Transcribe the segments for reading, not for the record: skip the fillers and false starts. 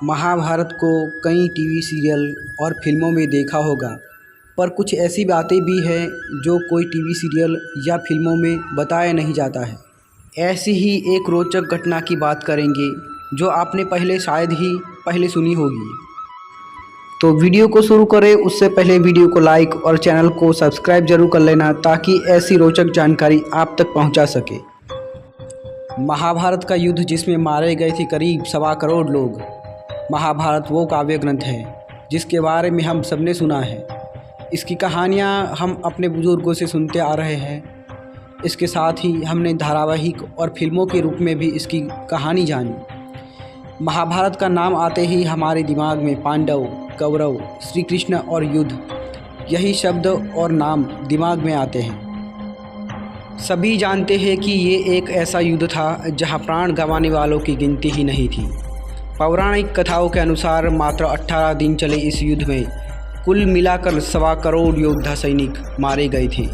महाभारत को कई TV serial और फिल्मों में देखा होगा, पर कुछ ऐसी बातें भी हैं जो कोई टीवी सीरियल या फिल्मों में बताया नहीं जाता है। ऐसी ही एक रोचक घटना की बात करेंगे जो आपने शायद ही पहले सुनी होगी। तो वीडियो को शुरू करें उससे पहले वीडियो को लाइक और चैनल को सब्सक्राइब जरूर कर लेना ताकि ऐसी रोचक जानकारी आप तक पहुंचा सके। महाभारत का युद्ध जिसमें मारे गए थे करीब 1.25 करोड़ लोग। महाभारत वो काव्य ग्रंथ है जिसके बारे में हम सबने सुना है। इसकी कहानियाँ हम अपने बुजुर्गों से सुनते आ रहे हैं। इसके साथ ही हमने धारावाहिक और फिल्मों के रूप में भी इसकी कहानी जानी। महाभारत का नाम आते ही हमारे दिमाग में पांडव, कौरव, श्री कृष्ण और युद्ध, यही शब्द और नाम दिमाग में आते हैं। सभी जानते हैं कि ये एक ऐसा युद्ध था जहां प्राण गंवाने वालों की गिनती ही नहीं थी। पौराणिक कथाओं के अनुसार मात्र 18 दिन चले इस युद्ध में कुल मिलाकर 1.25 करोड़ योद्धा सैनिक मारे गए थे।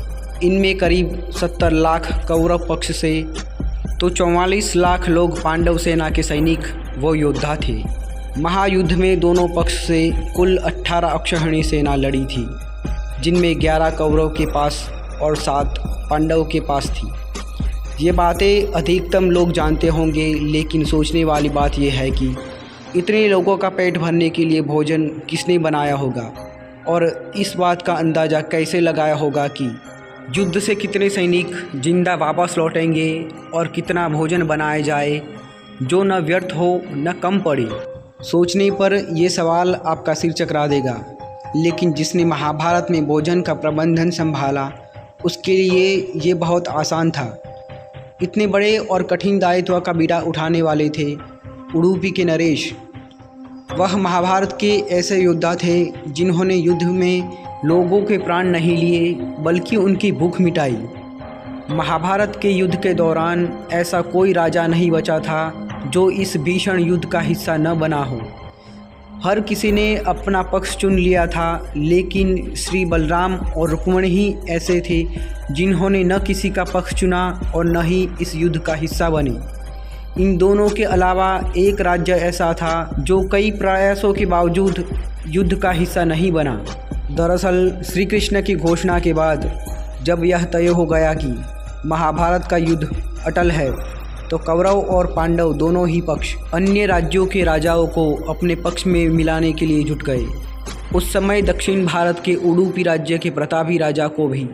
इनमें करीब 70 लाख कौरव पक्ष से तो 44 लाख लोग पांडव सेना के सैनिक वो योद्धा थे। महायुद्ध में दोनों पक्ष से कुल 18 अक्षौहिणी सेना लड़ी थी, जिनमें 11 कौरव के पास और 7 पांडव के पास थी। ये बातें अधिकतम लोग जानते होंगे, लेकिन सोचने वाली बात यह है कि इतने लोगों का पेट भरने के लिए भोजन किसने बनाया होगा और इस बात का अंदाज़ा कैसे लगाया होगा कि युद्ध से कितने सैनिक जिंदा वापस लौटेंगे और कितना भोजन बनाया जाए जो न व्यर्थ हो न कम पड़े। सोचने पर यह सवाल आपका सिर चकरा देगा, लेकिन जिसने महाभारत में भोजन का प्रबंधन संभाला उसके लिए ये बहुत आसान था। इतने बड़े और कठिन दायित्व का बीड़ा उठाने वाले थे उडुपी के नरेश। वह महाभारत के ऐसे योद्धा थे जिन्होंने युद्ध में लोगों के प्राण नहीं लिए बल्कि उनकी भूख मिटाई। महाभारत के युद्ध के दौरान ऐसा कोई राजा नहीं बचा था जो इस भीषण युद्ध का हिस्सा न बना हो। हर किसी ने अपना पक्ष चुन लिया था, लेकिन श्री बलराम और रुक्मिणी ही ऐसे थे जिन्होंने न किसी का पक्ष चुना और न ही इस युद्ध का हिस्सा बने। इन दोनों के अलावा एक राज्य ऐसा था जो कई प्रयासों के बावजूद युद्ध का हिस्सा नहीं बना। दरअसल श्री कृष्ण की घोषणा के बाद जब यह तय हो गया कि महाभारत का युद्ध अटल है, तो कौरव और पांडव दोनों ही पक्ष अन्य राज्यों के राजाओं को अपने पक्ष में मिलाने के लिए जुट गए। उस समय दक्षिण भारत के उडुपी राज्य के प्रतापी राजा को भी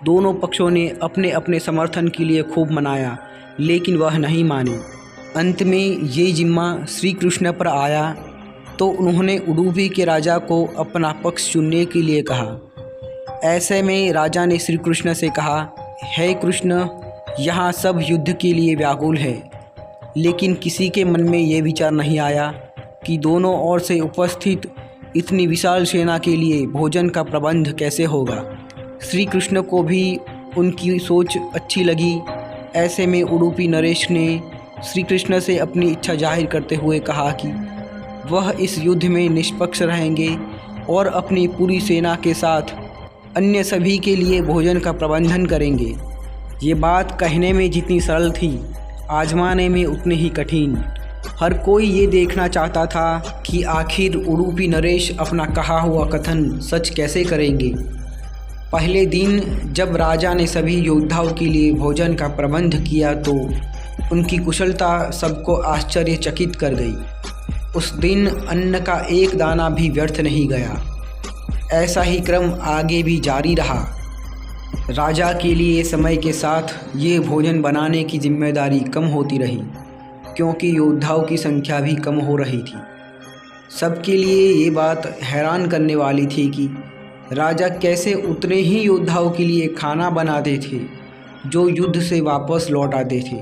दोनों पक्षों ने अपने अपने समर्थन के लिए खूब मनाया, लेकिन वह नहीं माने। अंत में ये जिम्मा श्री कृष्ण पर आया तो उन्होंने उडुपी के राजा को अपना पक्ष चुनने के लिए कहा। ऐसे में राजा ने श्री कृष्ण से कहा, हे कृष्ण, यहाँ सब युद्ध के लिए व्याकुल है, लेकिन किसी के मन में ये विचार नहीं आया कि दोनों ओर से उपस्थित इतनी विशाल सेना के लिए भोजन का प्रबंध कैसे होगा। श्री कृष्ण को भी उनकी सोच अच्छी लगी। ऐसे में उडुपी नरेश ने श्री कृष्ण से अपनी इच्छा जाहिर करते हुए कहा कि वह इस युद्ध में निष्पक्ष रहेंगे और अपनी पूरी सेना के साथ अन्य सभी के लिए भोजन का प्रबंधन करेंगे। ये बात कहने में जितनी सरल थी, आजमाने में उतनी ही कठिन। हर कोई ये देखना चाहता था कि आखिर उडुपी नरेश अपना कहा हुआ कथन सच कैसे करेंगे। पहले दिन जब राजा ने सभी योद्धाओं के लिए भोजन का प्रबंध किया तो उनकी कुशलता सबको आश्चर्यचकित कर गई। उस दिन अन्न का एक दाना भी व्यर्थ नहीं गया। ऐसा ही क्रम आगे भी जारी रहा। राजा के लिए समय के साथ ये भोजन बनाने की जिम्मेदारी कम होती रही, क्योंकि योद्धाओं की संख्या भी कम हो रही थी। सबके लिए ये बात हैरान करने वाली थी कि राजा कैसे उतने ही योद्धाओं के लिए खाना बनाते थे जो युद्ध से वापस लौट आते थे।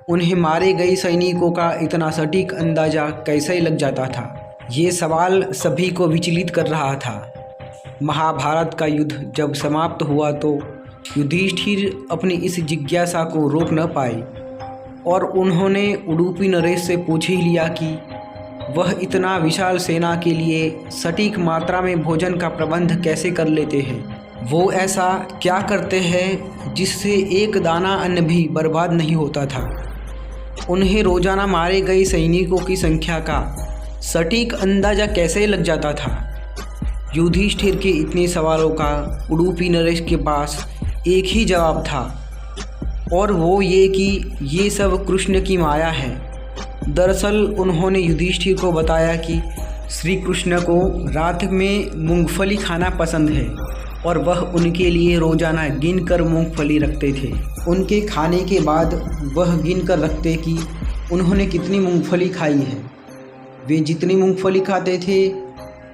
उन्हें मारे गए सैनिकों का इतना सटीक अंदाज़ा कैसे लग जाता था, ये सवाल सभी को विचलित कर रहा था। महाभारत का युद्ध जब समाप्त हुआ तो युधिष्ठिर अपनी इस जिज्ञासा को रोक न पाए और उन्होंने उडुपी नरेश से पूछ ही लिया कि वह इतना विशाल सेना के लिए सटीक मात्रा में भोजन का प्रबंध कैसे कर लेते हैं। वो ऐसा क्या करते हैं जिससे एक दाना अन्न भी बर्बाद नहीं होता था। उन्हें रोज़ाना मारे गए सैनिकों की संख्या का सटीक अंदाज़ा कैसे लग जाता था? युधिष्ठिर के इतने सवालों का उडुपी नरेश के पास एक ही जवाब था, और वो ये कि ये सब कृष्ण की माया है। दरअसल उन्होंने युधिष्ठिर को बताया कि श्री कृष्ण को रात में मूंगफली खाना पसंद है और वह उनके लिए रोज़ाना गिनकर मूंगफली रखते थे। उनके खाने के बाद वह गिनकर रखते कि उन्होंने कितनी मूंगफली खाई है। वे जितनी मूंगफली खाते थे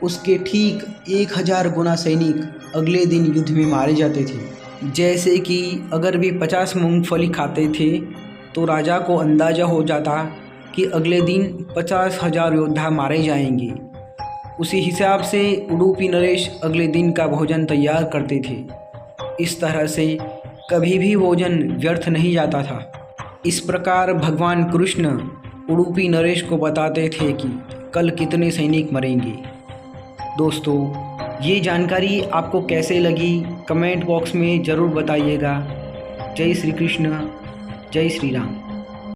उसके ठीक 1000 गुना सैनिक अगले दिन युद्ध में मारे जाते थे। जैसे कि अगर वे 50 मूंगफली खाते थे तो राजा को अंदाज़ा हो जाता कि अगले दिन 50,000 योद्धा मारे जाएंगे। उसी हिसाब से उडुपी नरेश अगले दिन का भोजन तैयार करते थे। इस तरह से कभी भी भोजन व्यर्थ नहीं जाता था। इस प्रकार भगवान कृष्ण उडुपी नरेश को बताते थे कि कल कितने सैनिक मरेंगे। दोस्तों, ये जानकारी आपको कैसे लगी कमेंट बॉक्स में ज़रूर बताइएगा। जय श्री कृष्ण, जय श्री राम।